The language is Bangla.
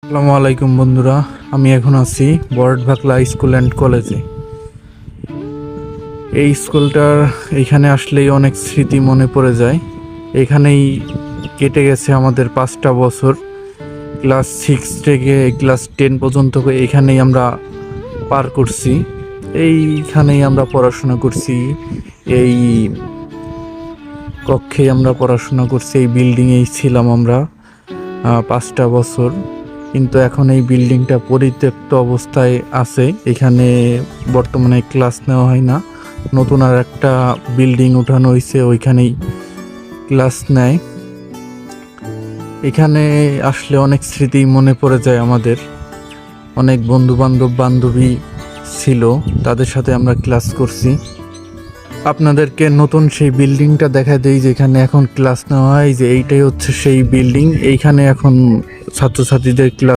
আসসালামু আলাইকুম বন্ধুরা, আমি এখন আছি বড়ভাকলা স্কুল অ্যান্ড কলেজে। এই স্কুলটার এইখানে আসলেই অনেক স্মৃতি মনে পড়ে যায়। এখানেই কেটে গেছে আমাদের 5টা বছর। ক্লাস 6 থেকে ক্লাস 10 পর্যন্ত এখানেই আমরা পার করছি। এইখানেই আমরা পড়াশোনা করছি, এই কক্ষেই আমরা পড়াশোনা করছি, এই বিল্ডিংয়েই ছিলাম আমরা 5টা বছর। কিন্তু এখন এই বিল্ডিংটা পরিত্যক্ত অবস্থায় আছে। এখানে বর্তমানে ক্লাস নেওয়া হয় না। নতুন আর একটা বিল্ডিং উঠানো হয়েছে, ওইখানেই ক্লাস নেয়। এখানে আসলে অনেক স্মৃতি মনে পড়ে যায় আমাদের। অনেক বন্ধু বান্ধবী ছিল, তাদের সাথে আমরা ক্লাস করছি। আপনাদেরকে নতুন সেই বিল্ডিংটা দেখা দেই যেখানে এখন ক্লাস নেওয়া হয়। যে এইটাই হচ্ছে সেই বিল্ডিং, এইখানে এখন ছাত্রছাত্রীদের ক্লাস